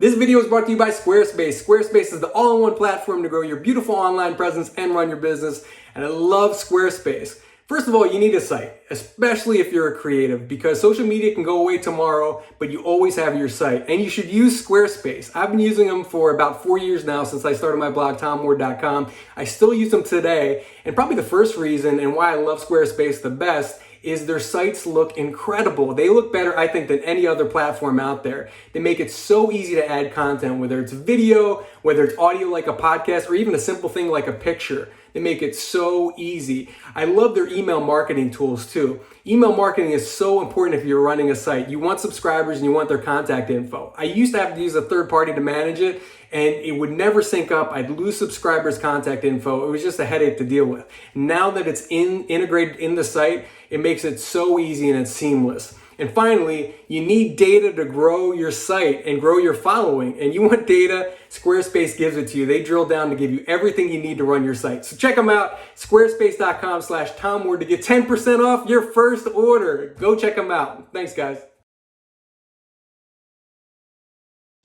This video is brought to you by Squarespace. Squarespace is the all-in-one platform to grow your beautiful online presence and run your business, and I love Squarespace. First of all, you need a site, especially if you're a creative, because social media can go away tomorrow, but you always have your site, and you should use Squarespace. I've been using them for about 4 years now since I started my blog, TomWard.com. I still use them today, and probably the first reason and why I love Squarespace the best is their sites look incredible. They look better, I think, than any other platform out there. They make it so easy to add content, whether it's video, whether it's audio like a podcast, or even a simple thing like a picture. They make it so easy. I love their email marketing tools too. Email marketing is so important if you're running a site. You want subscribers and you want their contact info. I used to have to use a third party to manage it, and it would never sync up. I'd lose subscribers' contact info. It was just a headache to deal with. Now that it's integrated in the site, it makes it so easy and it's seamless. And finally, you need data to grow your site and grow your following. And you want data, Squarespace gives it to you. They drill down to give you everything you need to run your site. So check them out, squarespace.com/TomWard to get 10% off your first order. Go check them out. Thanks, guys.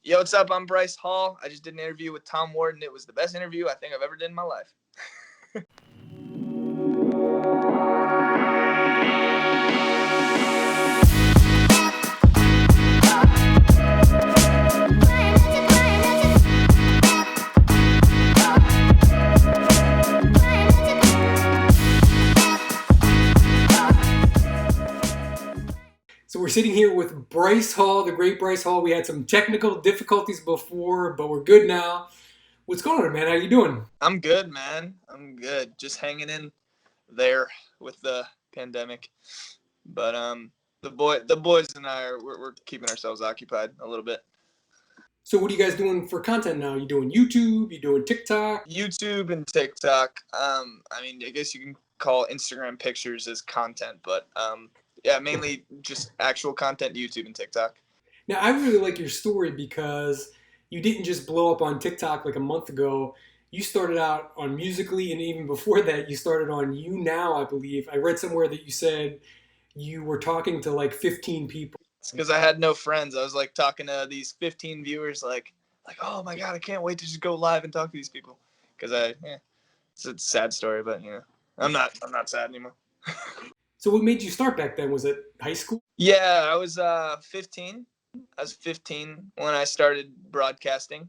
Yo, what's up? I'm Bryce Hall. I just did an interview with Tom Ward, and it was the best interview I think I've ever done in my life. So we're sitting here with Bryce Hall, the great Bryce Hall. We had some technical difficulties before, but we're good now. What's going on, man? How you doing? I'm good, man. I'm good. Just hanging in there with the pandemic. But the boys and I we're keeping ourselves occupied a little bit. So what are you guys doing for content now? You doing YouTube? You doing TikTok? YouTube and TikTok. I mean, I guess you can call Instagram pictures as content, but yeah, mainly just actual content, YouTube and TikTok. Now, I really like your story because you didn't just blow up on TikTok like a month ago. You started out on Musical.ly, and even before that, you started on YouNow, I believe. I read somewhere that you said you were talking to like 15 people. It's because I had no friends. I was like talking to these 15 viewers, like, oh my God, I can't wait to just go live and talk to these people. Because it's a sad story, but I'm not sad anymore. So what made you start back then? Was it high school? Yeah, I was 15. I was 15 when I started broadcasting,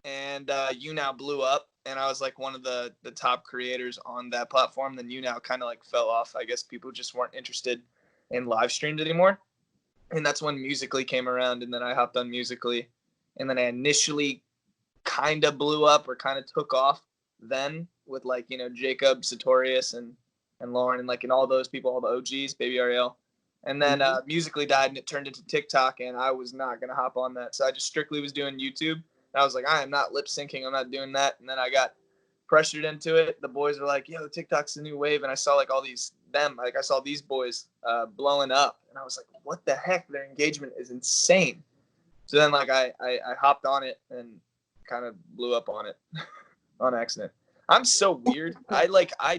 and YouNow blew up, and I was like one of the top creators on that platform. Then YouNow kind of like fell off. I guess people just weren't interested in live streams anymore, and that's when Musical.ly came around, and then I hopped on Musical.ly, and then I initially kind of blew up or kind of took off then with like Jacob Sartorius and Lauren and all those people, all the OGs, Baby Ariel. And then Musical.ly died and it turned into TikTok, and I was not going to hop on that. So I just strictly was doing YouTube. And I was like, I am not lip syncing. I'm not doing that. And then I got pressured into it. The boys were like, yo, TikTok's the new wave. And I saw I saw these boys blowing up. And I was like, what the heck? Their engagement is insane. So then I hopped on it and kind of blew up on it on accident. I'm so weird. I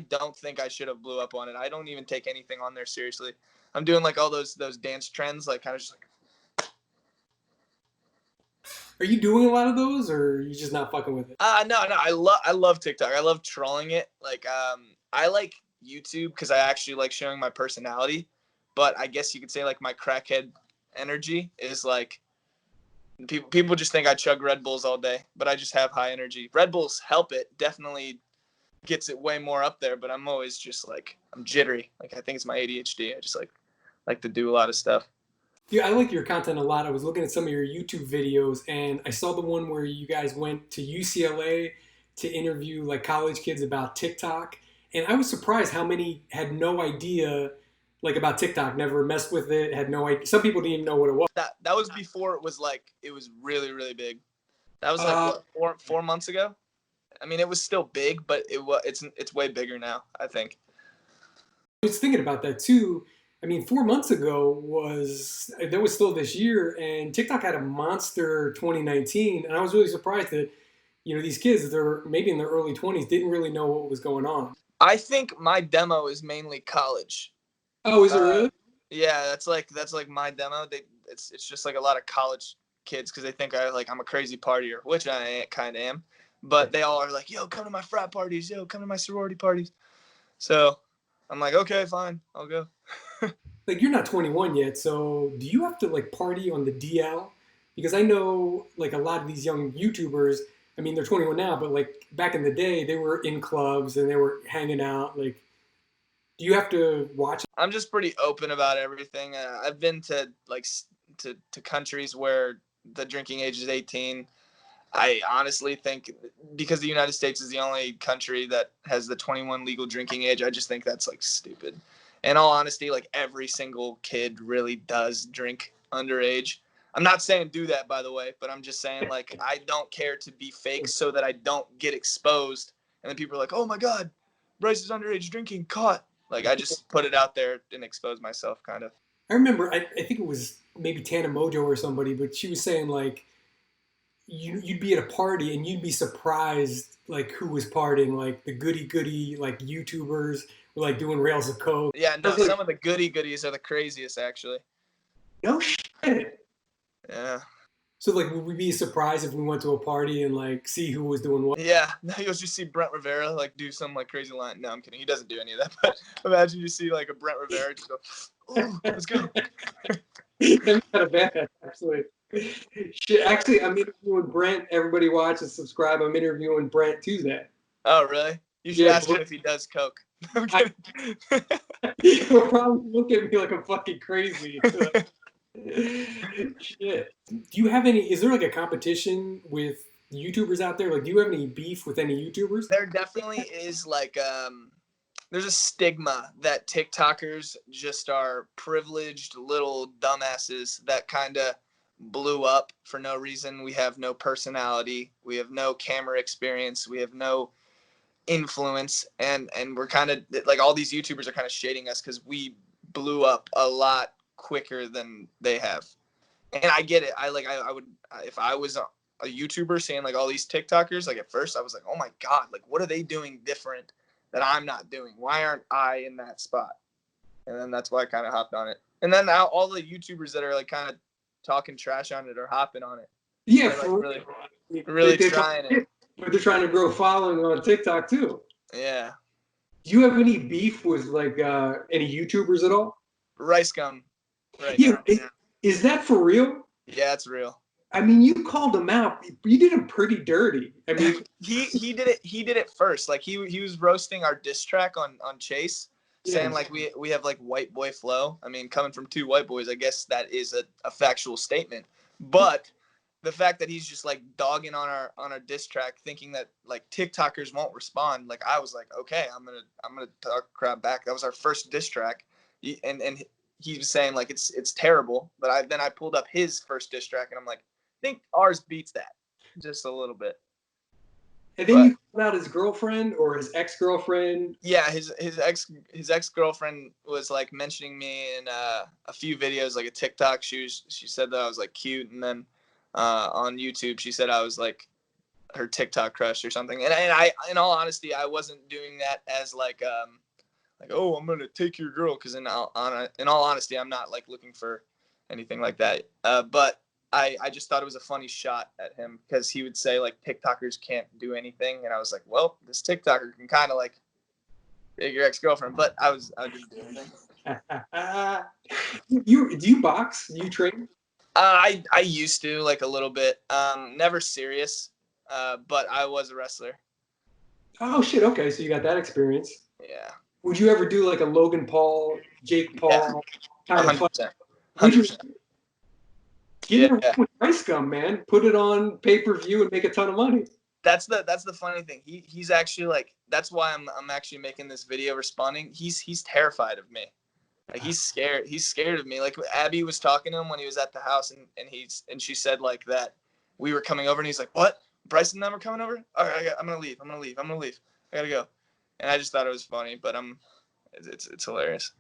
don't think I should have blew up on it. I don't even take anything on there seriously. I'm doing all those dance trends, kind of just like. Are you doing a lot of those, or are you just not fucking with it? No. I love TikTok. I love trolling it. I like YouTube because I actually like showing my personality. But I guess you could say my crackhead energy is people just think I chug Red Bulls all day, but I just have high energy. Red Bulls help it, definitely gets it way more up there, but I'm always just I'm jittery. I think it's my ADHD. I just like to do a lot of stuff. Yeah, I like your content a lot. I was looking at some of your YouTube videos, and I saw the one where you guys went to UCLA to interview college kids about TikTok, and I was surprised how many had no idea about TikTok, never messed with it, had no idea. Some people didn't even know what it was. That was before it was really, really big. That was 4 months ago. I mean, it was still big, but it's way bigger now, I think. I was thinking about that too. I mean, 4 months ago was still this year, and TikTok had a monster 2019, and I was really surprised that these kids, they're maybe in their early 20s, didn't really know what was going on. I think my demo is mainly college. Oh, is it really? Yeah, that's my demo. It's just a lot of college kids because they think I'm a crazy partier, which I kind of am. But they all are like, yo, come to my frat parties. Yo, come to my sorority parties. So I'm like, okay, fine, I'll go. Like, you're not 21 yet, so do you have to like party on the DL? Because I know like a lot of these young YouTubers, I mean, they're 21 now, but like back in the day, they were in clubs and they were hanging out. Like, do you have to watch? I'm just pretty open about everything. I've been to to countries where the drinking age is 18. I honestly think because the United States is the only country that has the 21 legal drinking age, I just think that's like stupid. In all honesty, like every single kid really does drink underage. I'm not saying do that, by the way, but I'm just saying like I don't care to be fake so that I don't get exposed. And then people are like, oh my God, Bryce is underage drinking, caught. Like I just put it out there and expose myself kind of. I remember, I think it was maybe Tana Mojo or somebody, but she was saying like you'd be at a party and you'd be surprised like who was partying, like the goody like YouTubers were like doing rails of coke. Yeah, no, I was like, some of the goodies are the craziest actually. no shit. Yeah. So like, would we be surprised if we went to a party and like see who was doing what? Yeah, no, you'll just see Brent Rivera like do some like crazy line. No, I'm kidding. He doesn't do any of that. But imagine you see like a Brent Rivera just go, "Oh, let's go." That's kind of bad, actually. Shit, actually, I'm interviewing Brent. Everybody watch and subscribe. I'm interviewing Brent Tuesday. Oh, really? You should ask him if he does coke. I'm kidding. He'll probably look at me like I'm fucking crazy. Shit. Do you have any? Is there like a competition with YouTubers out there? Like, do you have any beef with any YouTubers? There definitely is like there's a stigma that TikTokers just are privileged little dumbasses that kind of blew up for no reason. We have no personality. We have no camera experience. We have no influence. And we're kind of like all these YouTubers are kind of shading us because we blew up a lot quicker than they have. And I get it. I would, if I was a YouTuber seeing like all these TikTokers, like at first I was like, oh my God, like what are they doing different that I'm not doing? Why aren't I in that spot? And then that's why I kind of hopped on it. And then now all the YouTubers that are like kind of talking trash on it or hopping on it. Yeah, like really trying it. But they're trying to grow following on TikTok too. Yeah. Do you have any beef with like any YouTubers at all? Rice gum. Right. Yeah. Is that for real? Yeah, it's real. I mean, you called him out. You did him pretty dirty. I mean, he did it. He did it first. Like he was roasting our diss track on Chase, saying like we have like white boy flow. I mean, coming from two white boys, I guess that is a factual statement. But the fact that he's just like dogging on our diss track, thinking that like TikTokers won't respond, like I was like, okay, I'm gonna talk crap back. That was our first diss track, and he was saying like it's terrible. But I pulled up his first diss track, and I'm like, I think ours beats that just a little bit. And then you called out his girlfriend or his ex-girlfriend. Yeah, his ex-girlfriend was like mentioning me in a few videos, like a TikTok. She said that I was like cute, and then on YouTube she said I was like her TikTok crush or something. And I in all honesty, I wasn't doing that as like oh, I'm gonna take your girl, because in all honesty, I'm not like looking for anything like that. But I just thought it was a funny shot at him because he would say like TikTokers can't do anything, and I was like, well, this TikToker can kind of like take your ex-girlfriend, but I didn't do anything. Do you box? Do you train? I used to, like a little bit. Never serious, but I was a wrestler. Oh shit! Okay, so you got that experience. Yeah. Would you ever do like a Logan Paul, Jake Paul kind of fight? 100%. Get it with Rice Gum, man. Put it on pay-per-view and make a ton of money. That's the funny thing. He's actually like, that's why I'm actually making this video responding. He's terrified of me. Like he's scared. He's scared of me. Like Abby was talking to him when he was at the house, and she said like that we were coming over, and he's like, what? Bryce and them are coming over? All right, I'm gonna leave. I gotta go. And I just thought it was funny, but it's hilarious.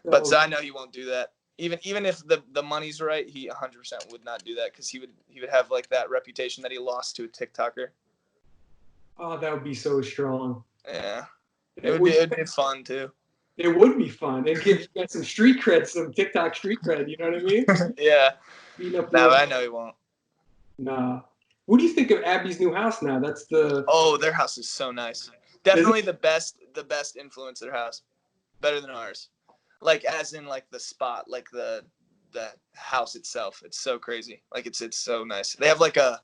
But so I know he won't do that. Even if the money's right, he 100% would not do that, because he would have like that reputation that he lost to a TikToker. Oh, that would be so strong. Yeah, it'd be fun too. It would be fun. It'd give you some street cred, some TikTok street cred. You know what I mean? Yeah. No, I know he won't. Nah. What do you think of Abby's new house now? That's the Oh, their house is so nice. is Definitely the best influencer house. Better than ours. Like as in like the spot, like the house itself. It's so crazy. Like it's so nice. They have like a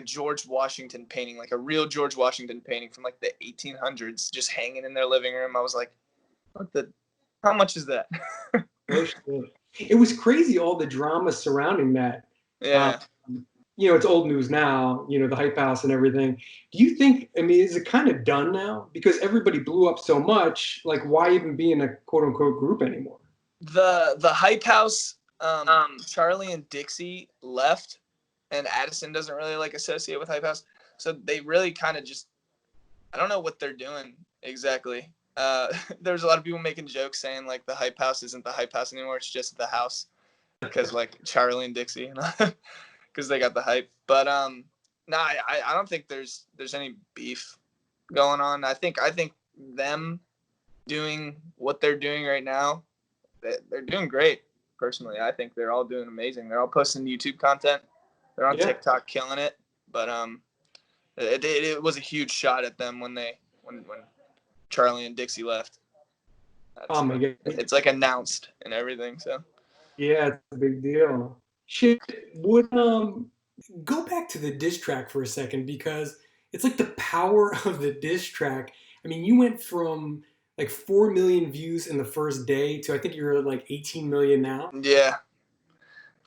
George Washington painting, like a real George Washington painting from like the 1800s just hanging in their living room. I was like, what the how much is that? oh shit. It was crazy all the drama surrounding that. Um, Yeah. it's old news now, the hype house and everything. Do you think, I mean, is it kind of done now? Because everybody blew up so much, like why even be in a quote unquote group anymore? The hype house, Charlie and Dixie left, and Addison doesn't really like associate with hype house. So they really kind of just I don't know what they're doing exactly. There's a lot of people making jokes saying like the hype house isn't the hype house anymore. It's just the house because like Charlie and Dixie, because they got the hype. But no, I don't think there's any beef going on. I think them doing what they're doing right now, they're doing great. Personally, I think they're all doing amazing. They're all posting YouTube content. They're on Yeah. TikTok killing it. But it was a huge shot at them when Charlie and Dixie left. Oh my God. It's like announced and everything. So Yeah, it's a big deal. Shit, would go back to the diss track for a second because it's like the power of the diss track. I mean, you went from like 4 million views in the first day to I think you're at like 18 million now. yeah,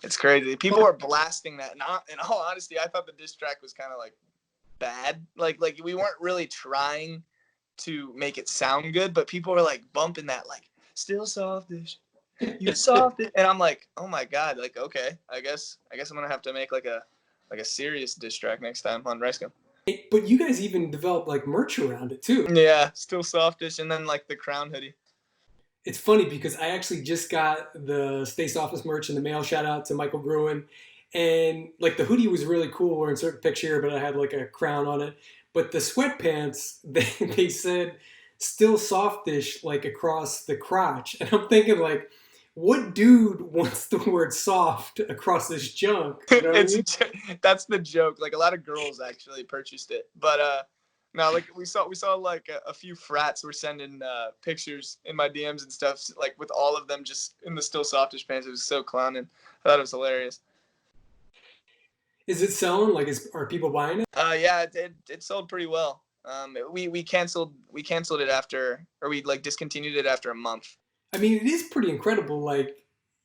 it's crazy. People are blasting that. Not in all honesty, I thought the diss track was kind of like bad. Like we weren't really trying to make it sound good, but people were like bumping that like still softish. You soft it, and I'm like, oh my god, like okay, I guess I'm gonna have to make like a serious diss track next time on Ricegum. But you guys even developed like merch around it too. Yeah, still softish, and then like the crown hoodie. It's funny because I actually just got the Stace Office merch in the mail. Shout out to Michael Gruen. And like the hoodie was really cool. We're in certain picture, but I had like a crown on it. But the sweatpants, they said still softish like across the crotch. And I'm thinking like, what dude wants the word soft across this junk? You know what I mean? That's the joke. Like a lot of girls actually purchased it, but no, like we saw like a few frats were sending pictures in my DMs and stuff, like with all of them just in the still softish pants. It was so clowning. I thought it was hilarious. Is it selling? Like, are people buying it? Yeah, it sold pretty well. We canceled it after, or we like discontinued it after a month. I mean, it is pretty incredible. Like,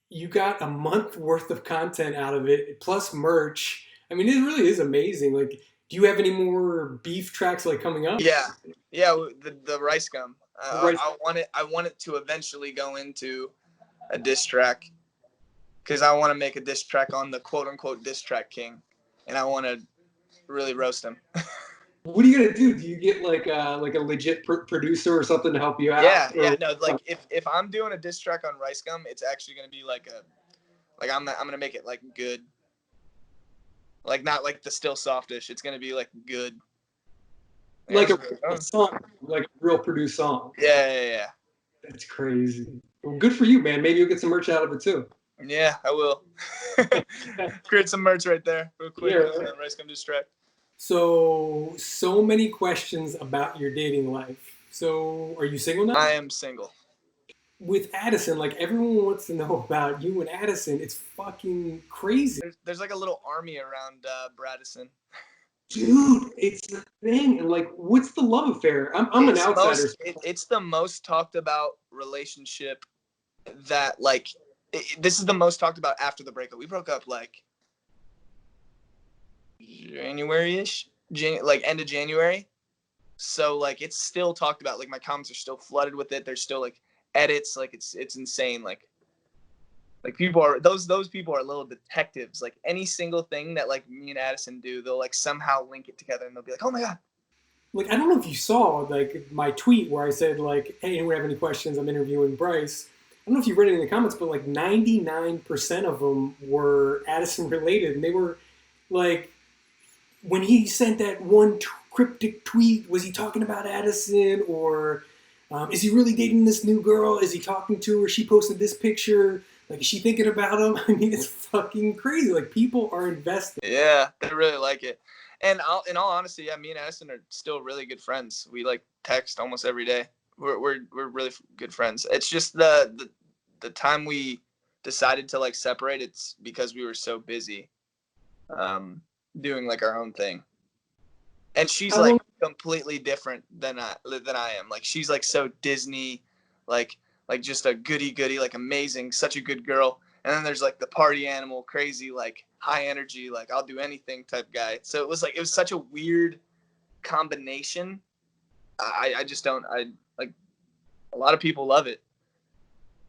you got a month worth of content out of it, plus merch. I mean, it really is amazing. Like, do you have any more beef tracks like coming up? Yeah, the rice gum. Right. I want it to eventually go into a diss track because I want to make a diss track on the quote unquote diss track king, and I want to really roast him. What are you gonna do? Do you get like a legit producer or something to help you out? Yeah, no, like if I'm doing a diss track on rice gum, it's actually gonna be like I'm gonna make it like good, like not like the still softish. It's gonna be like good. Like a song, like a real produced song. Yeah. That's crazy. Well, good for you, man. Maybe you'll get some merch out of it too. Yeah, I will. Create some merch right there, real quick. Yeah. Rice gum diss track. So many questions about your dating life. So, are you single now? I am single. With Addison, like everyone wants to know about you and Addison. It's fucking crazy. There's like a little army around Bradison. Dude, it's the thing. And like, what's the love affair? I'm an outsider. It's the most talked about relationship that like this is the most talked about after the breakup. We broke up like January-ish, like end of January. So like it's still talked about. Like my comments are still flooded with it. There's still like edits. Like it's insane. Like people are those people are little detectives. Like any single thing that like me and Addison do, they'll like somehow link it together and they'll be like, oh my god. Like I don't know if you saw like my tweet where I said like, hey, anyone have any questions? I'm interviewing Bryce. I don't know if you read it in the comments, but like 99% of them were Addison related, and they were like, when he sent that one cryptic tweet, was he talking about Addison, or is he really dating this new girl? Is he talking to her? She posted this picture. Like, is she thinking about him? I mean, it's fucking crazy. Like, people are invested. Yeah, they really like it. And in all honesty, yeah, me and Addison are still really good friends. We like text almost every day. We're really good friends. It's just the time we decided to like separate. It's because we were so busy, doing like our own thing. And she's How like long? completely different than I am. Like she's like so Disney, like just a goody goody, like amazing, such a good girl. And then there's like the party animal, crazy, like high energy, like I'll do anything type guy. So it was such a weird combination. I just don't I like a lot of people love it.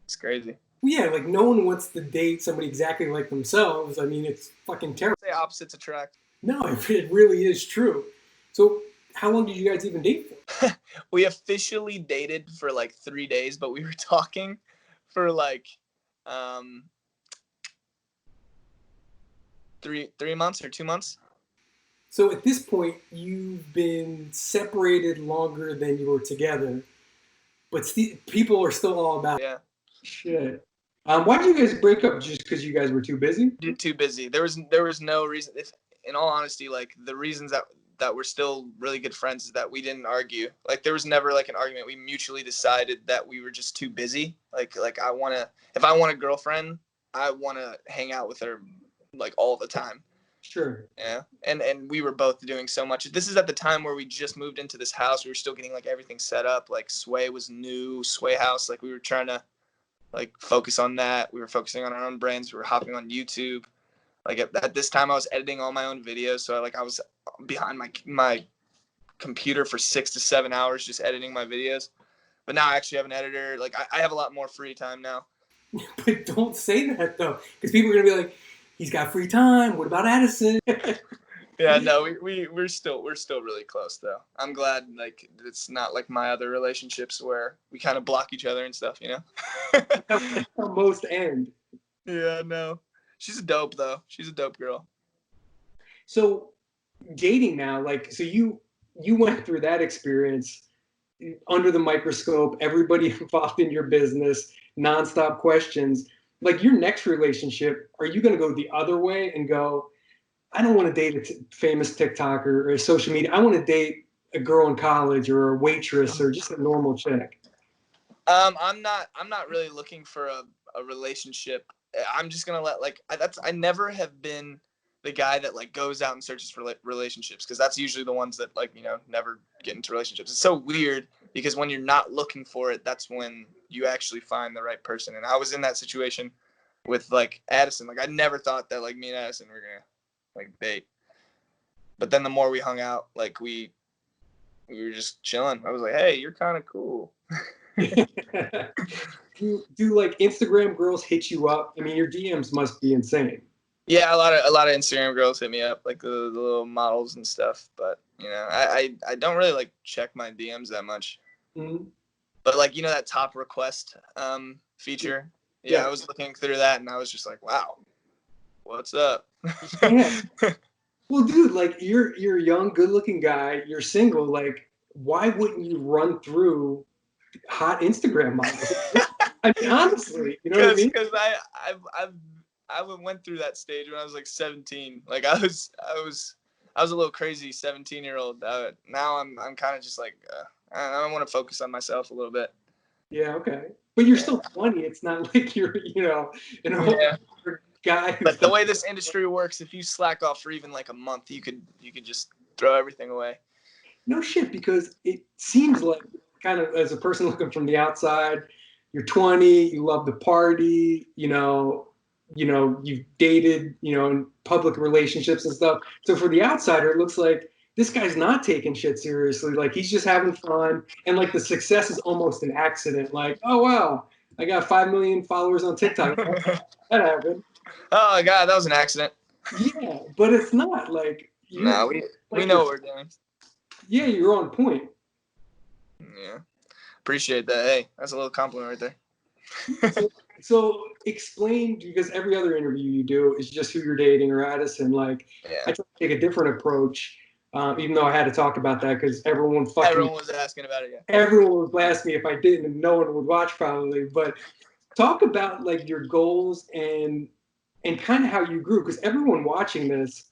It's crazy. Well, yeah, like no one wants to date somebody exactly like themselves. I mean, it's fucking terrible. Say opposites attract. No, it really is true. So, how long did you guys even date for? We officially dated for like 3 days, but we were talking for like 3 months or 2 months. So at this point, you've been separated longer than you were together, but people are still all about it. Yeah. Shit. Why did you guys break up? Just because you guys were too busy? Too busy. There was no reason. If, in all honesty, like the reasons that we're still really good friends is that we didn't argue. Like there was never like an argument. We mutually decided that we were just too busy. Like if I want a girlfriend, I want to hang out with her like all the time. Sure. Yeah. And we were both doing so much. This is at the time where we just moved into this house. We were still getting like everything set up. Like Sway was new, Sway House. Like we were trying to like focus on that. We were focusing on our own brands. We were hopping on YouTube. Like at this time I was editing all my own videos. So I was behind my computer for 6 to 7 hours just editing my videos. But now I actually have an editor. Like I have a lot more free time now. But don't say that though, because people are gonna be like, he's got free time. What about Addison? Yeah, no, we're still really close though. I'm glad like it's not like my other relationships where we kind of block each other and stuff, you know? That's how most end. Yeah, no. She's a dope though. She's a dope girl. So dating now, like, so you went through that experience under the microscope, everybody involved in your business, nonstop questions. Like your next relationship, are you going to go the other way and go, I don't want to date a famous TikToker or a social media. I want to date a girl in college or a waitress or just a normal chick. I'm not really looking for a relationship. I'm just gonna let like I never have been the guy that like goes out and searches for relationships, because that's usually the ones that like never get into relationships. It's so weird because when you're not looking for it, that's when you actually find the right person. And I was in that situation with like Addison. Like I never thought that like me and Addison were gonna like date. But then the more we hung out, like we were just chilling. I was like, hey, you're kind of cool. do like Instagram girls hit you up? I mean, your DMs must be insane. Yeah, a lot of Instagram girls hit me up, like the little models and stuff. But I don't really like check my DMs that much. Mm-hmm. But like that top request feature, yeah, I was looking through that and I was just like, wow, what's up? Yeah. Well, dude, like you're a young, good-looking guy. You're single. Like, why wouldn't you run through hot Instagram models? I mean, honestly, you know what I mean? Because I went through that stage when I was like 17. Like I was a little crazy 17-year-old. Now I'm kind of just like I want to focus on myself a little bit. Yeah, okay. But you're still 20. It's not like you're an old guy. But the way this industry works, if you slack off for even like a month, you could just throw everything away. No shit, because it seems like kind of as a person looking from the outside, you're 20, you love to party, you've dated, in public relationships and stuff. So for the outsider, it looks like this guy's not taking shit seriously. Like he's just having fun. And like the success is almost an accident. Like, oh, wow, I got 5 million followers on TikTok. That happened. Oh, God, that was an accident. Yeah, but it's not like. No, we know what we're doing. Yeah, you're on point. Yeah. Appreciate that. Hey, that's a little compliment right there. So explain, because every other interview you do is just who you're dating or Addison. Like, I try to take a different approach, even though I had to talk about that because everyone was asking about it. Yeah. Everyone would ask me if I didn't, and no one would watch probably. But talk about like your goals and kind of how you grew, because everyone watching this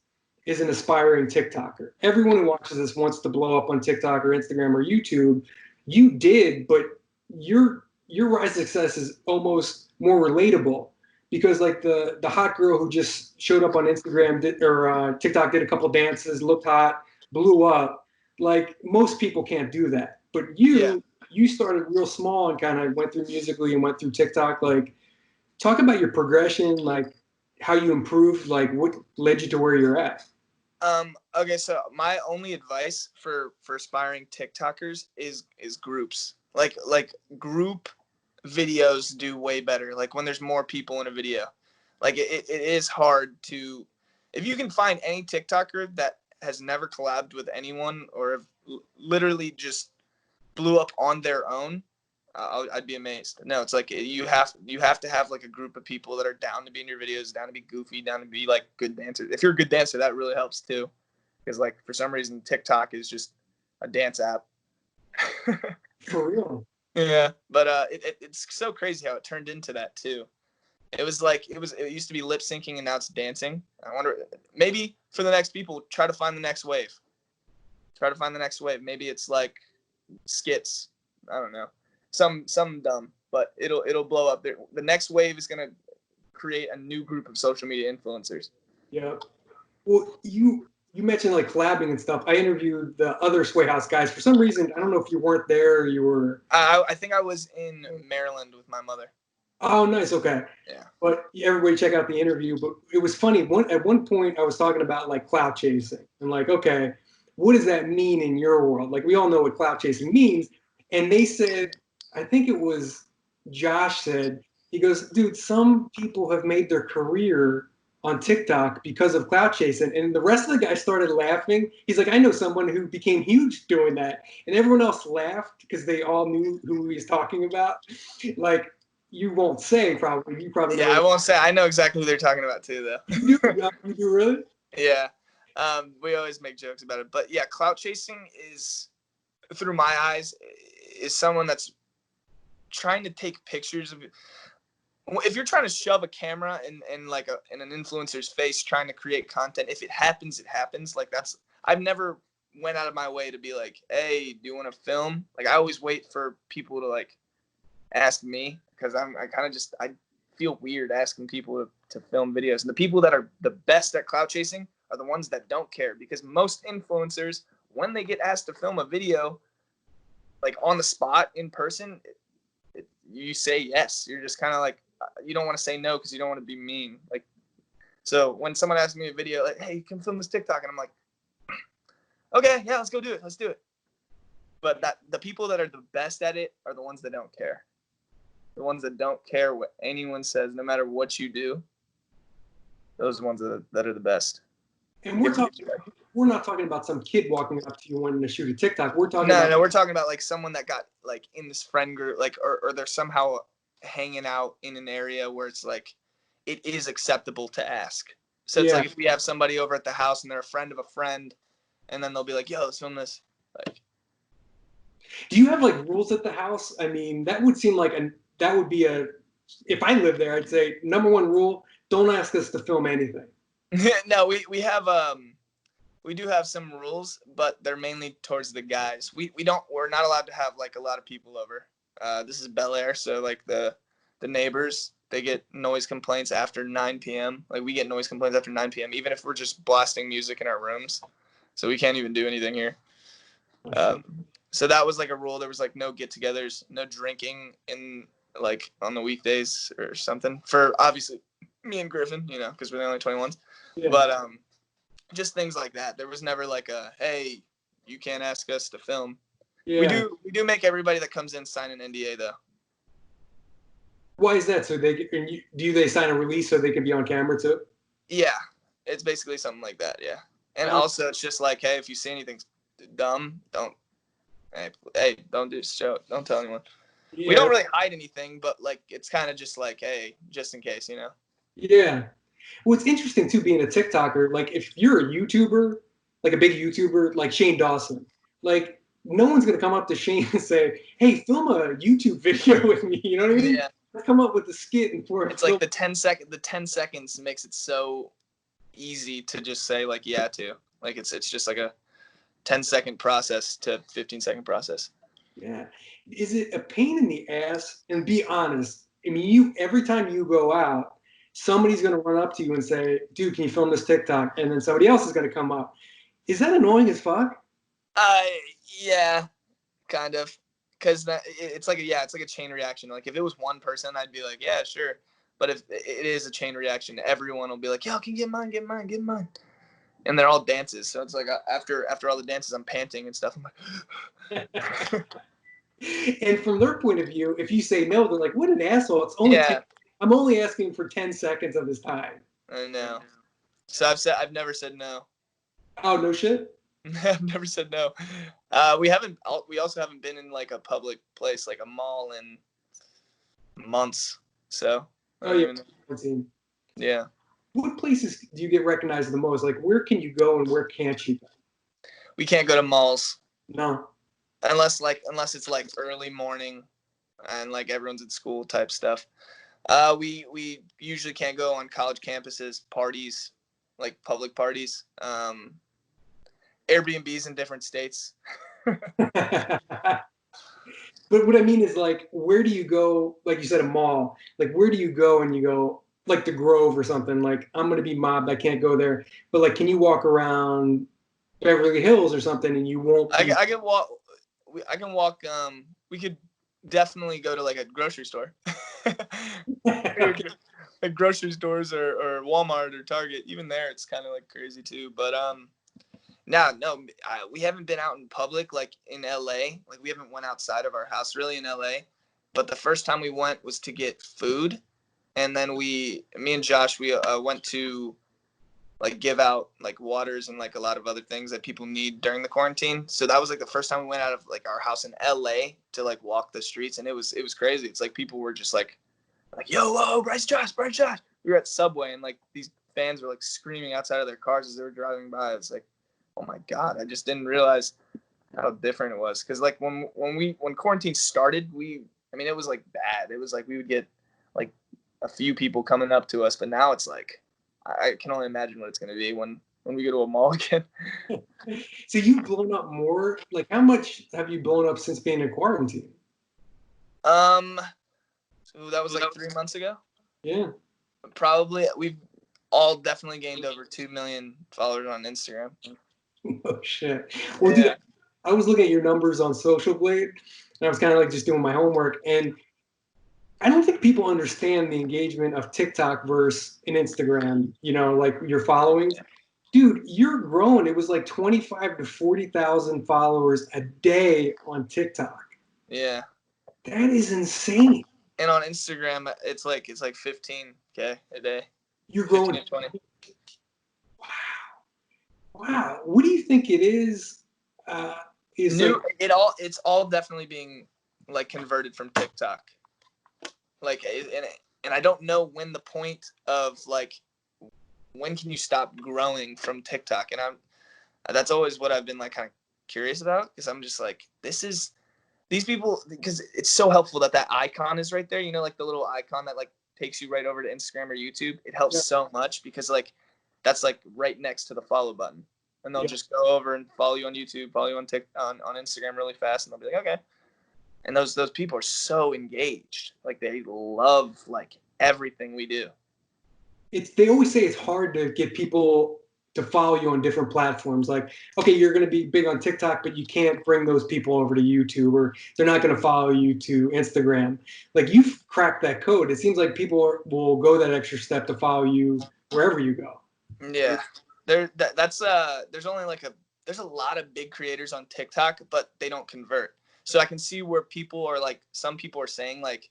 is an aspiring TikToker. Everyone who watches this wants to blow up on TikTok or Instagram or YouTube. You did, but your rise to success is almost more relatable because like the hot girl who just showed up on Instagram did, or TikTok, did a couple dances, looked hot, blew up. Like most people can't do that, but Yeah. you started real small and kind of went through Musically and went through TikTok. Like talk about your progression, like how you improved, like what led you to where you're at. Okay, so my only advice for aspiring TikTokers is groups. Like group videos do way better. Like when there's more people in a video. Like it is hard to, if you can find any TikToker that has never collabed with anyone or have literally just blew up on their own, I'd be amazed. No, it's like you have to have like a group of people that are down to be in your videos, down to be goofy, down to be like good dancers. If you're a good dancer, that really helps too, because like for some reason TikTok is just a dance app. For real. Yeah, but it's so crazy how it turned into that too. It was like it used to be lip syncing and now it's dancing. I wonder, maybe for the next people, try to find the next wave. Try to find the next wave. Maybe it's like skits. I don't know. Some dumb, but it'll blow up. The next wave is gonna create a new group of social media influencers. Yeah. Well, you mentioned like collabing and stuff. I interviewed the other Sway House guys. For some reason, I don't know if you weren't there or you were. I think I was in Maryland with my mother. Oh, nice. Okay. Yeah. But everybody check out the interview. But it was funny. At one point, I was talking about like clout chasing. And like, okay, what does that mean in your world? Like, we all know what clout chasing means. And they said, I think it was Josh said, he goes, dude, some people have made their career on TikTok because of clout chasing. And the rest of the guys started laughing. He's like, I know someone who became huge doing that. And everyone else laughed because they all knew who he was talking about. Like, you won't say probably. You probably Yeah, know. I won't say. I know exactly who they're talking about too, though. You do? You do really? Yeah. We always make jokes about it, but yeah, clout chasing is, through my eyes, is someone that's trying to take pictures of. If you're trying to shove a camera in like in an influencer's face, trying to create content, if it happens, it happens. Like that's, I've never went out of my way to be like, hey, do you want to film? Like I always wait for people to like ask me, because I kind of just, I feel weird asking people to film videos. And the people that are the best at clout chasing are the ones that don't care, because most influencers, when they get asked to film a video, like on the spot in person, you say yes. You're just kind of like, you don't want to say no because you don't want to be mean. Like, so when someone asks me a video, like, hey, you can film this TikTok, and I'm like, okay, yeah, let's go do it. Let's do it. But that the people that are the best at it are the ones that don't care. The ones that don't care what anyone says, no matter what you do. Those are the ones that are the best. And we're not talking about some kid walking up to you wanting to shoot a TikTok. We're talking about No, we're talking about like someone that got like in this friend group, like or they're somehow hanging out in an area where it's like it is acceptable to ask. So it's yeah. like if we have somebody over at the house and they're a friend of a friend, and then they'll be like, "Yo, let's film this." Like, Do you have like rules at the house? I mean, that would seem like that would be a, if I lived there, I'd say number one rule, don't ask us to film anything. no, we do have some rules, but they're mainly towards the guys. We're not allowed to have like a lot of people over. This is Bel Air, so like the neighbors, they get noise complaints after 9 p.m. Like we get noise complaints after 9 p.m. even if we're just blasting music in our rooms. So we can't even do anything here. So that was like a rule. There was like no get-togethers, no drinking in like on the weekdays or something. For obviously me and Griffin, because we're the only 21s. Yeah. But just things like that. There was never like a, hey, you can't ask us to film. Yeah. We do make everybody that comes in sign an NDA though. Why is that? So do they sign a release so they can be on camera too? Yeah, it's basically something like that. Yeah, and also it's just like, hey, if you see anything dumb, don't don't tell anyone. Yeah. We don't really hide anything, but like it's kind of just like, hey, just in case, Yeah. Well, it's interesting too, being a TikToker. Like if you're a YouTuber, like a big YouTuber, like Shane Dawson, like no one's gonna come up to Shane and say, "Hey, film a YouTube video with me." You know what I mean? Yeah. let's come up with the skit and for It's like the 10 seconds makes it so easy to just say like yeah to. Like it's just like a 10-second process to 15-second process. Yeah. Is it a pain in the ass? And be honest. I mean, you every time you go out, somebody's going to run up to you and say, "Dude, can you film this TikTok?" And then somebody else is going to come up. Is that annoying as fuck? Yeah, kind of. Because it's like a chain reaction. Like if it was one person, I'd be like, yeah, sure. But if it is a chain reaction, everyone will be like, yo, can you get mine. And they're all dances. So it's like after all the dances, I'm panting and stuff. I'm like, And from their point of view, if you say no, they're like, "What an asshole! It's only yeah, I'm only asking for 10 seconds of his time." I know. So I've never said no. Oh, no shit. I've never said no. We also haven't been in like a public place, like a mall, in months. So Oh yeah. Yeah. What places do you get recognized the most? Like, where can you go and where can't you go? We can't go to malls No. unless it's like early morning and like everyone's at school type stuff. We usually can't go on college campuses, parties, like public parties. Airbnbs in different states. But what I mean is, like, where do you go? Like you said, a mall. Like, where do you go and you go, like the Grove or something? Like, I'm gonna be mobbed. I can't go there. But like, can you walk around Beverly Hills or something and you won't be? I can walk. I can walk. We could definitely go to like a grocery store. Like grocery stores or Walmart or Target. Even there, it's kind of like crazy too. But no, we haven't been out in public like in LA. Like we haven't went outside of our house really in LA. But the first time we went was to get food, and then me and Josh, we went to like give out like waters and like a lot of other things that people need during the quarantine. So that was like the first time we went out of like our house in LA to like walk the streets, and it was crazy. It's like people were just like yo, whoa, Bryce Josh. We were at Subway and like these fans were like screaming outside of their cars as they were driving by. It's like, oh my God, I just didn't realize how different it was. Cause like when quarantine started, it was like bad. It was like we would get like a few people coming up to us, but now it's like, I can only imagine what it's going to be when we go to a mall again. So you've blown up more. Like, how much have you blown up since being in quarantine? So that was like 3 months ago. Yeah. Probably we've all definitely gained over 2 million followers on Instagram. Oh shit. Well, yeah. Dude, I was looking at your numbers on Social Blade, and I was kind of like just doing my homework, and I don't think people understand the engagement of TikTok versus an Instagram, like your following. Dude, you're growing. It was like 25 to 40,000 followers a day on TikTok. Yeah. That is insane. And on Instagram, it's like 15K a day. You're growing 20. Wow. What do you think it is? It's all definitely being like converted from TikTok. Like, and I don't know when the point of like, when can you stop growing from TikTok? And that's always what I've been like kind of curious about, because I'm just like, these people, because it's so helpful that icon is right there, like the little icon that like takes you right over to Instagram or YouTube. It helps so much because like that's like right next to the follow button, and they'll just go over and follow you on YouTube, follow you on Instagram really fast, and they'll be like, okay. And those people are so engaged, like they love like everything we do. They always say it's hard to get people to follow you on different platforms. Like, okay, you're going to be big on TikTok, but you can't bring those people over to YouTube, or they're not going to follow you to Instagram. Like, you've cracked that code. It seems like people will go that extra step to follow you wherever you go. Yeah, there's a lot of big creators on TikTok, but they don't convert. So I can see where people are like, some people are saying like,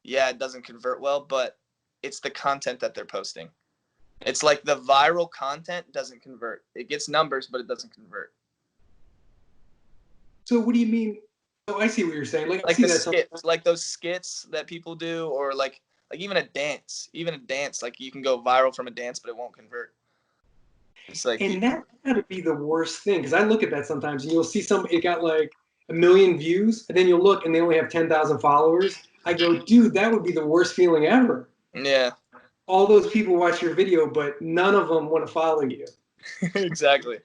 yeah, it doesn't convert well, but it's the content that they're posting. It's like the viral content doesn't convert. It gets numbers, but it doesn't convert. So what do you mean? Oh, I see what you're saying. Like the skits, like those skits that people do, or like even a dance. Like you can go viral from a dance, but it won't convert. It's like, and that's gotta be the worst thing, because I look at that sometimes, and you'll see it got like a million views, and then you'll look and they only have 10,000 followers. I go, dude, that would be the worst feeling ever. Yeah. All those people watch your video, but none of them want to follow you. Exactly.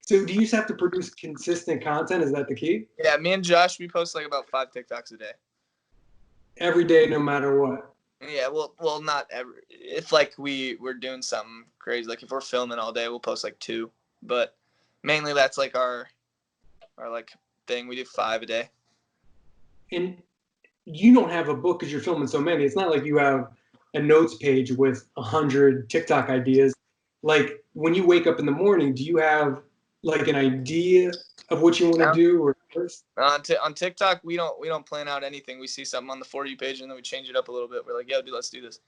So do you just have to produce consistent content? Is that the key? Yeah, me and Josh, we post like about 5 TikToks a day. Every day, no matter what. Yeah, well, not every. If like we're doing something crazy, like if we're filming all day, we'll post like 2. But mainly that's like our like thing. We do 5 a day. And you don't have a book because you're filming so many. It's not like you have a notes page with 100 TikTok ideas. Like when you wake up in the morning, do you have like an idea of what you want to do? Or On TikTok, we don't plan out anything. We see something on the For You page and then we change it up a little bit. We're like, yo, dude, let's do this.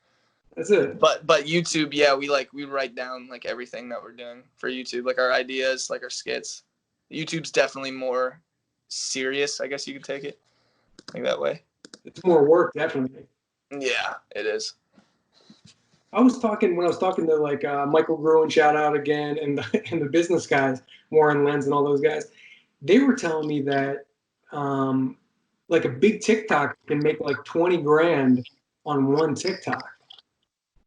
That's it. But YouTube, yeah, we write down like everything that we're doing for YouTube, like our ideas, like our skits. YouTube's definitely more serious, I guess you could take it like that way. It's more work, definitely. Yeah, it is. When I was talking to like Michael Gruen, shout out again, and the business guys, Warren Lenz and all those guys, they were telling me that like a big TikTok can make like 20 grand on one TikTok.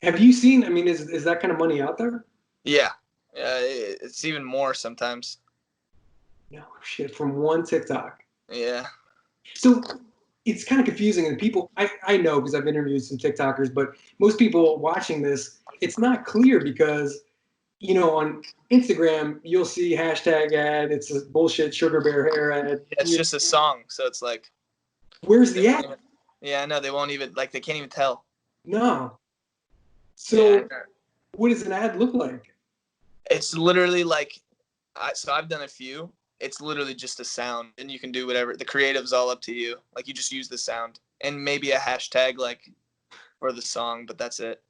Have you seen? I mean, is that kind of money out there? Yeah, it's even more sometimes. No shit, from one TikTok. Yeah. So it's kind of confusing, and people, I know because I've interviewed some TikTokers, but most people watching this, it's not clear because, you know, on Instagram, you'll see hashtag ad, it's a bullshit sugar bear hair ad. It's just a song, so it's like. Where's the ad? Yeah, I know, they won't even, like, they can't even tell. No. So Yeah, what does an ad look like? it's literally like, so I've done a few. It's literally just a sound, and you can do whatever. The creative's all up to you. Like, you just use the sound and maybe a hashtag like for the song, but that's it.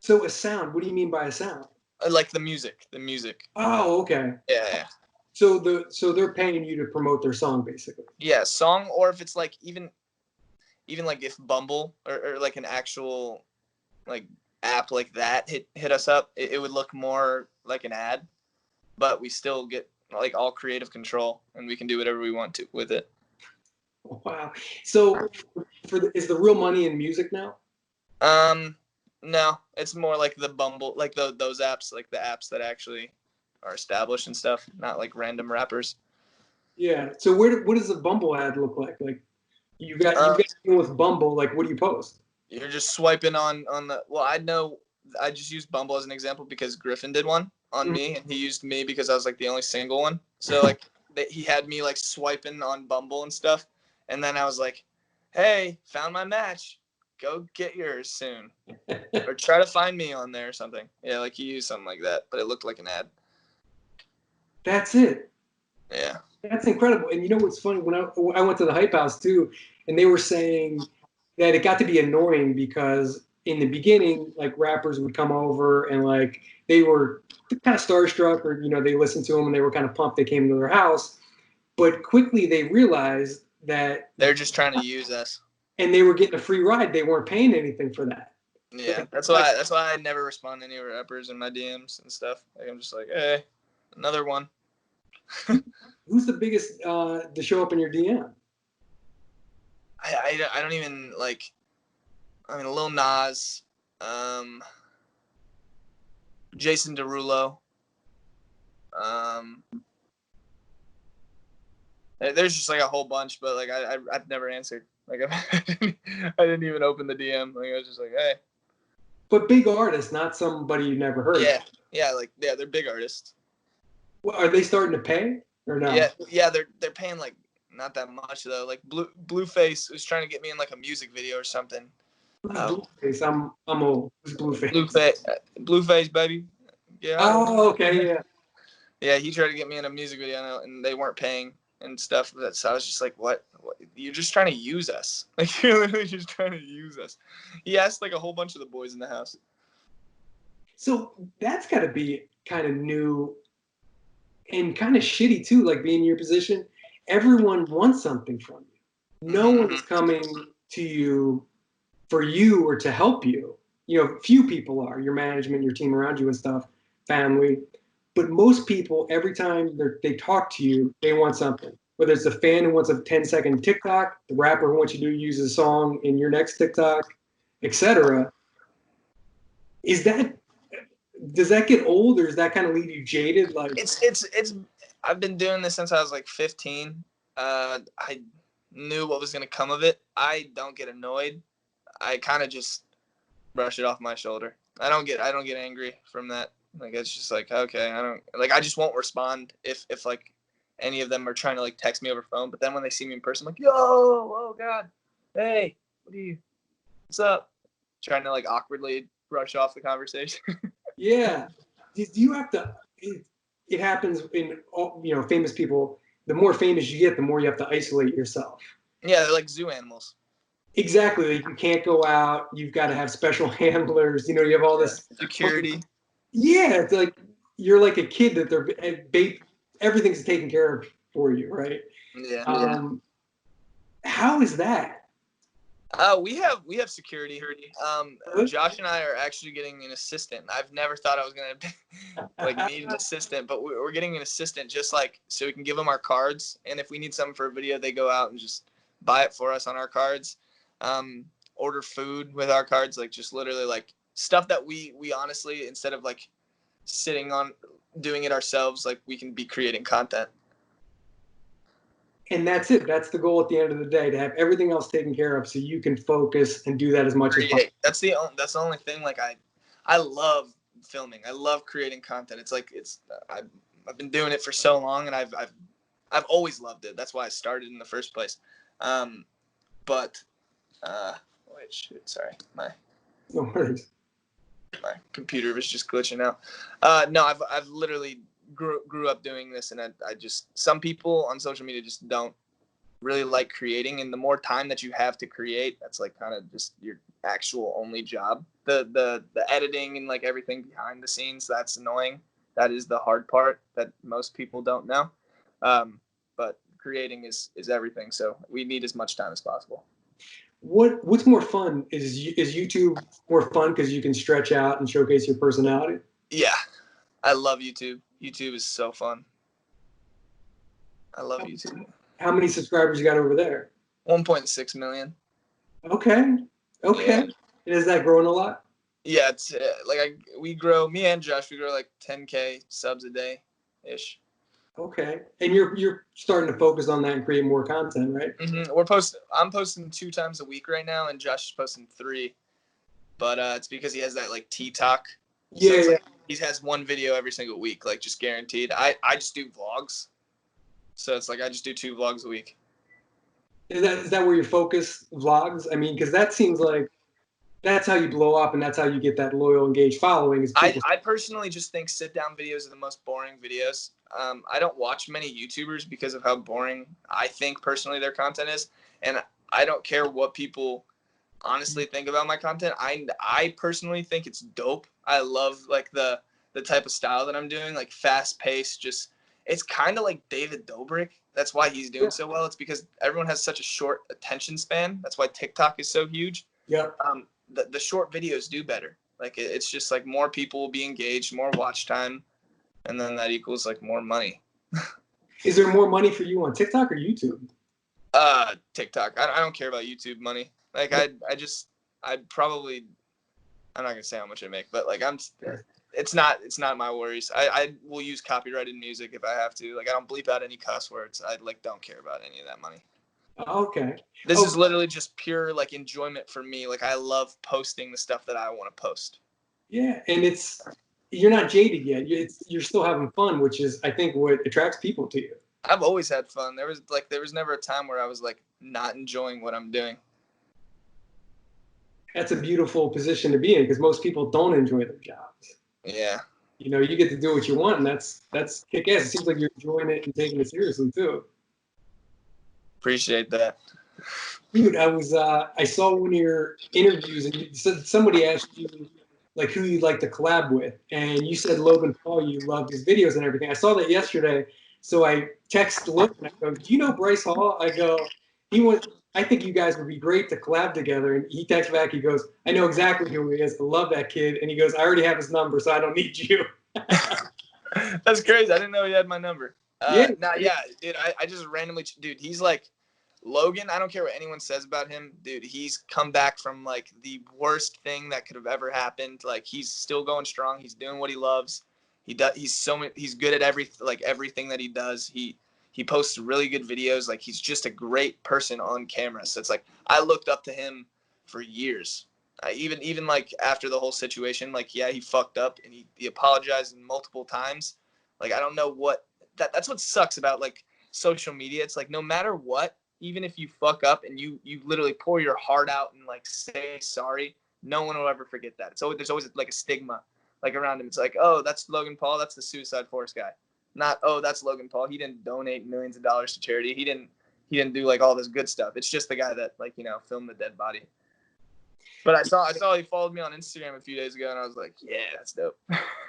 So a sound. What do you mean by a sound? Like the music. The music. Oh, okay. Yeah. So they're paying you to promote their song, basically. Yeah, song, or if it's like even like if Bumble or like an actual like app like that hit us up, it would look more like an ad, but we still get like all creative control and we can do whatever we want to with it. Wow. So is the real money in music now? No, it's more like the Bumble, like those apps, like the apps that actually are established and stuff, not like random rappers. Yeah. So what does a Bumble ad look like? Like you got to deal with Bumble. Like what do you post? You're just swiping on the. Well, I just used Bumble as an example because Griffin did one on me, and he used me because I was like the only single one. So like he had me like swiping on Bumble and stuff, and then I was like, "Hey, found my match. Go get yours soon, or try to find me on there or something." Yeah, like he used something like that, but it looked like an ad. That's it. Yeah. That's incredible. And you know what's funny? When I went to the Hype House too, and they were saying that it got to be annoying because in the beginning, like rappers would come over and like they were kind of starstruck, or you know they listened to them and they were kind of pumped. They came to their house, but quickly they realized that They're just trying to use us. And they were getting a free ride. They weren't paying anything for that. Yeah, that's why I never respond to any rappers in my DMs and stuff. Like I'm just like, hey, another one. Who's the biggest to show up in your DM? I don't even like. I mean, Lil Nas, Jason Derulo. There's just like a whole bunch, but like I've never answered. Like I didn't even open the DM. Like I was just like, hey. But big artists, not somebody you never heard. Yeah, they're big artists. Well, are they starting to pay or no? Yeah, they're paying like not that much though. Like Blueface was trying to get me in like a music video or something. Blueface, I'm old. Who's Blueface, Blueface, baby. Yeah. Oh, okay, yeah. Yeah, he tried to get me in a music video, and they weren't paying and stuff. So I was just like, what? You're just trying to use us. Like, you're literally just trying to use us. He asked, like, a whole bunch of the boys in the house. So that's got to be kind of new and kind of shitty, too, like being in your position. Everyone wants something from you. No one's coming to you for you or to help you. You know, few people are, your management, your team around you and stuff, family. But most people, every time they talk to you, they want something. Whether it's a fan who wants a 10-second TikTok, the rapper who wants you to use a song in your next TikTok, etc. Is that does that get old, or does that kind of leave you jaded? Like It's I've been doing this since I was like 15. I knew what was gonna come of it. I don't get annoyed. I kind of just brush it off my shoulder. I don't get angry from that. Like it's just like, okay, I just won't respond if like any of them are trying to like text me over phone. But then when they see me in person, I'm like, yo, oh god, hey, what's up? Trying to like awkwardly brush off the conversation. yeah. Do you have to? It happens in all, famous people. The more famous you get, the more you have to isolate yourself. Yeah, they're like zoo animals. Exactly. Like you can't go out. You've got to have special handlers. You have all this security. Yeah, it's like you're like a kid that everything's taken care of for you, right? Yeah. How is that? We have security. Josh and I are actually getting an assistant. I've never thought I was gonna like need an assistant, but we're getting an assistant just like so we can give them our cards, and if we need something for a video, they go out and just buy it for us on our cards. Order food with our cards, like just literally like stuff that we honestly, instead of like sitting on doing it ourselves, like we can be creating content. And that's it. That's the goal at the end of the day, to have everything else taken care of so you can focus and do that as much as possible. That's the only thing. Like I love filming. I love creating content. It's like I've been doing it for so long, and I've always loved it. That's why I started in the first place. But wait, shoot, sorry, my No worries. My computer was just glitching out. No, I've literally grew up doing this, and I just, some people on social media just don't really like creating, and the more time that you have to create, that's like kind of just your actual only job. The editing and like everything behind the scenes, that's annoying. That is the hard part that most people don't know. But creating is everything, so we need as much time as possible. What's more fun? Is YouTube more fun because you can stretch out and showcase your personality? Yeah, I love YouTube. YouTube is so fun. I love YouTube. How many subscribers you got over there? 1.6 million. Okay. Yeah. And is that growing a lot? Yeah, it's me and Josh, we grow like 10K subs a day ish. Okay. And you're starting to focus on that and create more content, right? Mm-hmm. I'm posting 2 times a week right now, and Josh is posting 3. But it's because he has that like TikTok. Yeah, so like, he has 1 video every single week, like just guaranteed. I just do vlogs. So it's like I just do 2 vlogs a week. Is that where your focus vlogs? I mean, because that seems like that's how you blow up, and that's how you get that loyal, engaged following. Is I personally just think sit-down videos are the most boring videos. I don't watch many YouTubers because of how boring I think personally their content is, and I don't care what people honestly think about my content. I personally think it's dope. I love like the type of style that I'm doing, like fast-paced. Just it's kind of like David Dobrik. That's why he's doing so well. It's because everyone has such a short attention span. That's why TikTok is so huge. Yeah. The short videos do better. Like it's just like more people will be engaged, more watch time, and then that equals like more money. Is there more money for you on TikTok or YouTube? TikTok. I don't care about YouTube money. Like I'm not gonna say how much I make, but like it's not my worries. I will use copyrighted music if I have to. Like I don't bleep out any cuss words. I like don't care about any of that money. Okay. This is literally just pure like enjoyment for me. Like I love posting the stuff that I want to post. Yeah, and you're not jaded yet. You're still having fun, which is I think what attracts people to you. I've always had fun. There was never a time where I was like not enjoying what I'm doing. That's a beautiful position to be in because most people don't enjoy their jobs. Yeah. You get to do what you want, and that's kick-ass. It seems like you're enjoying it and taking it seriously too. Appreciate that. Dude, I saw one of your interviews, and you said somebody asked you like who you'd like to collab with, and you said Logan Paul. You loved his videos and everything. I saw that yesterday, so I text Logan. I go, "Do you know Bryce Hall?" I go, I think you guys would be great to collab together. And he texts back. He goes, "I know exactly who he is. I love that kid." And he goes, "I already have his number, so I don't need you." That's crazy. I didn't know he had my number. Yeah. Yeah, dude. I just randomly, dude. He's like Logan. I don't care what anyone says about him, dude. He's come back from like the worst thing that could have ever happened. Like he's still going strong. He's doing what he loves. He does. He's good at everything that he does. He posts really good videos. Like he's just a great person on camera. So it's like I looked up to him for years. Even like after the whole situation, like yeah, he fucked up and he apologized multiple times. Like I don't know what that's what sucks about like social media. It's like no matter what, even if you fuck up and you literally pour your heart out and like say sorry, no one will ever forget that. There's always like a stigma like around him. It's like, oh, that's Logan Paul, that's the Suicide Force guy. Not, oh, that's Logan Paul. He didn't donate millions of dollars to charity. He didn't do like all this good stuff. It's just the guy that like, filmed the dead body. But I saw he followed me on Instagram a few days ago, and I was like, yeah, that's dope.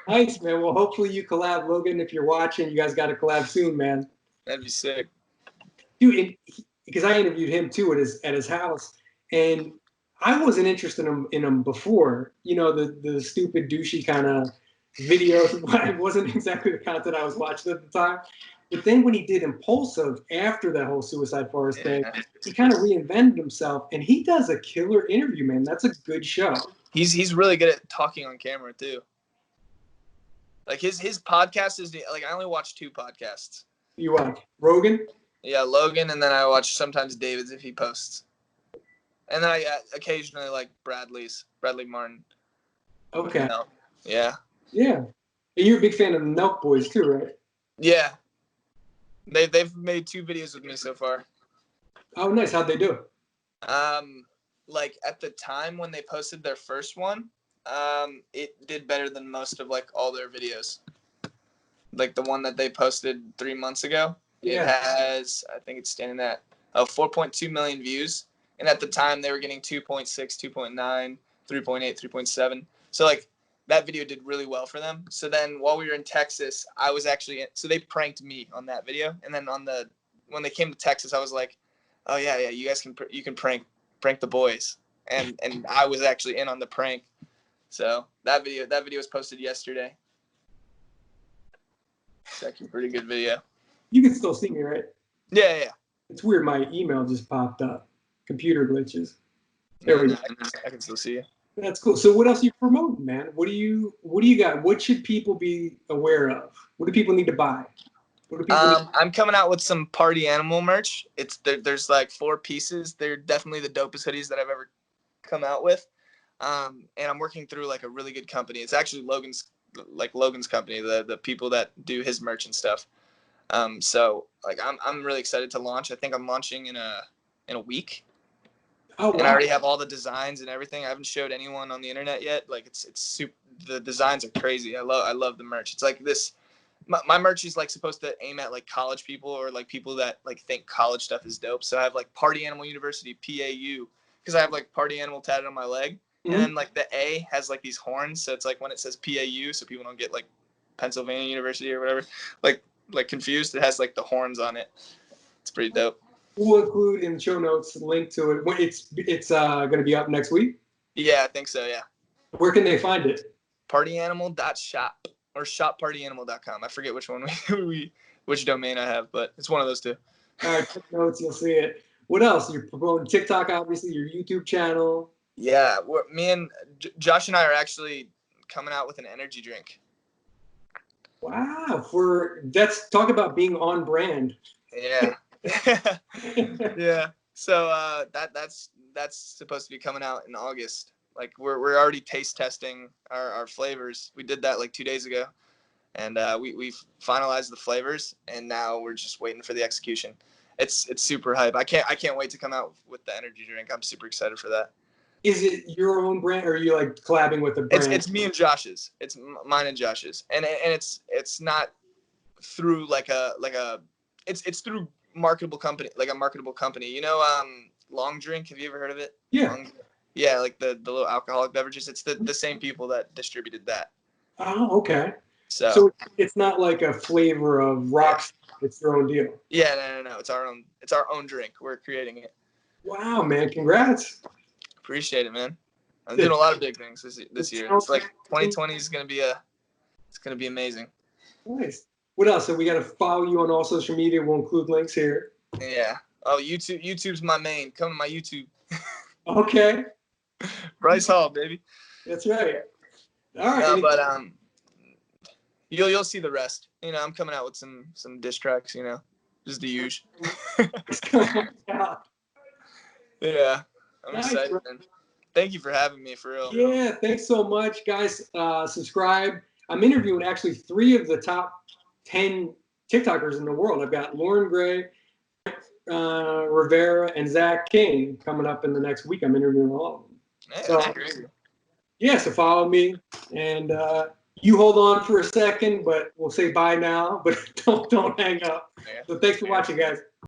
Nice, man. Well, hopefully you collab, Logan. If you're watching, you guys got to collab soon, man. That'd be sick. Dude, because I interviewed him too at his house, and I wasn't interested in him before. The stupid douchey kind of videos. It wasn't exactly the content I was watching at the time. But then when he did Impulsive after that whole Suicide Forest thing, he kind of reinvented himself, and he does a killer interview, man. That's a good show. He's really good at talking on camera too. Like his podcast is like I only watch 2 podcasts. You watch Rogan? Yeah, Logan, and then I watch sometimes David's if he posts. And then I occasionally like Bradley Martin. Okay. Yeah. Yeah. And you're a big fan of the Nelk Boys too, right? Yeah. They've made 2 videos with me so far. Oh, nice. How'd they do? Like at the time when they posted their first one, it did better than most of like all their videos. Like the one that they posted 3 months ago. Yeah. It has, I think it's standing at 4.2 million views. And at the time they were getting 2.6, 2.9, 3.8, 3.7. So like that video did really well for them. So then while we were in Texas, so they pranked me on that video. And then when they came to Texas, I was like, oh yeah, you guys you can prank the boys. And I was actually in on the prank. So that video was posted yesterday. It's actually a pretty good video. You can still see me, right? Yeah. It's weird. My email just popped up. Computer glitches. There we go. I can still see you. That's cool. So what else are you promoting, man? What do you got? What should people be aware of? What do people need to buy? I'm coming out with some Party Animal merch. There's like 4 pieces. They're definitely the dopest hoodies that I've ever come out with. And I'm working through like a really good company. It's actually Logan's company, the people that do his merch and stuff. So like I'm really excited to launch. I think I'm launching in a week. Oh, wow. And I already have all the designs and everything. I haven't showed anyone on the internet yet. Like it's super. The designs are crazy. I love the merch. It's like this. My merch is like supposed to aim at like college people or like people that like think college stuff is dope. So I have like Party Animal University, PAU, because I have like Party Animal tatted on my leg. Mm-hmm. And then like the A has like these horns. So it's like when it says PAU, so people don't get like Pennsylvania University or whatever, like confused. It has like the horns on it. It's pretty dope. We'll include in the show notes a link to it. It's going to be up next week? Yeah, I think so, yeah. Where can they find it? Partyanimal.shop or shoppartyanimal.com. I forget which one which domain I have, but it's one of those 2. All right, check notes, you'll see it. What else? You're promoting TikTok, obviously, your YouTube channel. Yeah, me and Josh and I are actually coming out with an energy drink. Wow, let's talk about being on brand. Yeah. Yeah. So that's supposed to be coming out in August. Like we're already taste testing our flavors. We did that like 2 days ago, and we've finalized the flavors, and now we're just waiting for the execution. It's super hype. I can't wait to come out with the energy drink. I'm super excited for that. Is it your own brand, or are you like collabing with a brand? It's me and Josh's. It's mine and Josh's, and it's not through it's through marketable company, like a marketable company. Long Drink. Have you ever heard of it? Yeah. Yeah, like the little alcoholic beverages. It's the same people that distributed that. Oh, okay. So it's not like a flavor of rocks. Yeah. It's your own deal. Yeah, no. It's our own drink. We're creating it. Wow, man! Congrats. Appreciate it, man. I'm doing a lot of big things this year. It's like 2020 is gonna be amazing. Nice. What else? So we got to follow you on all social media. We'll include links here. Yeah. Oh, YouTube's my main. Come to my YouTube. Okay. Bryce Hall, baby. That's right. All right. No, but you'll see the rest. You know, I'm coming out with some diss tracks. You know, just the usual. Yeah, I'm excited, man. Thank you for having me, for real. Yeah, thanks so much, guys. Subscribe. I'm interviewing actually 3 of the top 10 TikTokers in the world. I've got Lauren Gray, Rivera, and Zach King coming up in the next week. I'm interviewing all of them. Hey, So, that's great. yeah, so follow me. And you hold on for a second, but we'll say bye now. But don't hang up. So thanks for watching, guys.